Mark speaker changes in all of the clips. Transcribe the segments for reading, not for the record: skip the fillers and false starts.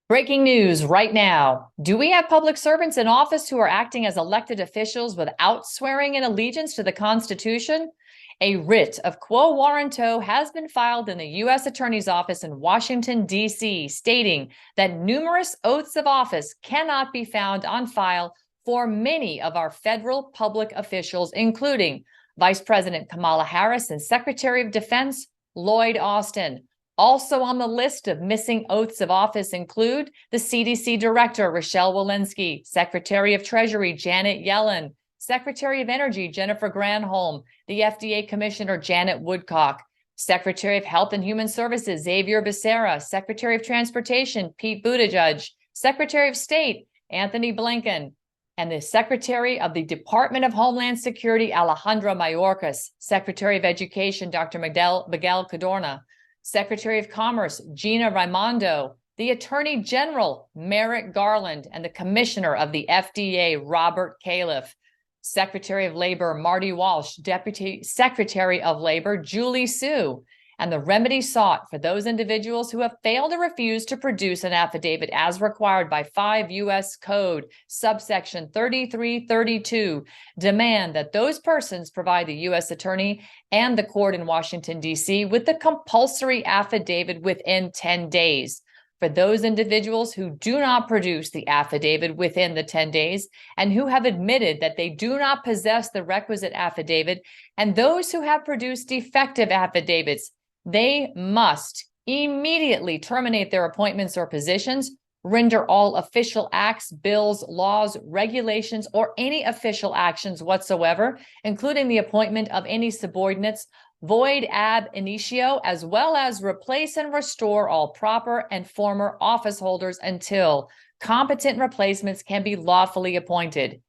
Speaker 1: Breaking news right now. Do we have public servants in office who are acting as elected officials without swearing in allegiance to the Constitution? A writ of quo warranto has been filed in the U.S. Attorney's Office in Washington, D.C., stating that numerous oaths of office cannot be found on file for many of our federal public officials, including Vice President Kamala Harris and Secretary of Defense Lloyd Austin. Also on the list of missing oaths of office include the CDC Director, Rochelle Walensky, Secretary of Treasury, Janet Yellen, Secretary of Energy, Jennifer Granholm, the FDA Commissioner, Janet Woodcock, Secretary of Health and Human Services, Xavier Becerra, Secretary of Transportation, Pete Buttigieg, Secretary of State, Anthony Blinken, and the Secretary of the Department of Homeland Security, Alejandro Mayorkas, Secretary of Education, Dr. Miguel Cadorna, Secretary of Commerce, Gina Raimondo, the Attorney General, Merrick Garland, and the Commissioner of the FDA, Robert Califf, Secretary of Labor, Marty Walsh, Deputy Secretary of Labor, Julie Su, and the remedy sought for those individuals who have failed or refused to produce an affidavit as required by 5 U.S. Code, subsection 3332, demand that those persons provide the U.S. Attorney and the court in Washington, D.C. with the compulsory affidavit within 10 days. For those individuals who do not produce the affidavit within the 10 days and who have admitted that they do not possess the requisite affidavit, and those who have produced defective affidavits, they must immediately terminate their appointments or positions, render all official acts, bills, laws, regulations, or any official actions whatsoever, including the appointment of any subordinates, void ab initio, as well as replace and restore all proper and former office holders until competent replacements can be lawfully appointed.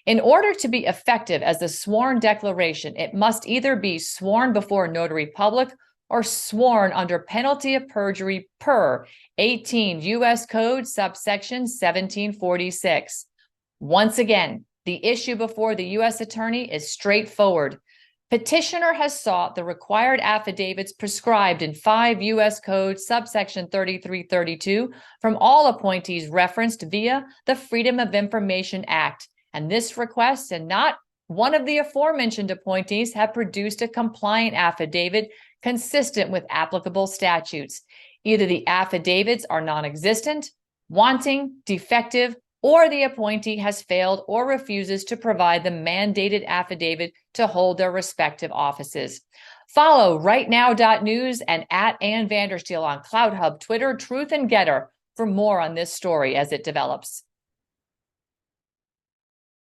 Speaker 1: In order to be effective as a sworn declaration, it must either be sworn before a notary public or sworn under penalty of perjury per 18 U.S. Code subsection 1746. Once again, the issue before the U.S. Attorney is straightforward. Petitioner has sought the required affidavits prescribed in 5 U.S. Code subsection 3332 from all appointees referenced via the Freedom of Information Act, and this request and not one of the aforementioned appointees have produced a compliant affidavit consistent with applicable statutes. Either the affidavits are non-existent, wanting, defective, or the appointee has failed or refuses to provide the mandated affidavit to hold their respective offices. Follow rightnow.news and at Ann Vandersteel on CloutHub, Twitter, Truth, and Getter for more on this story as it develops.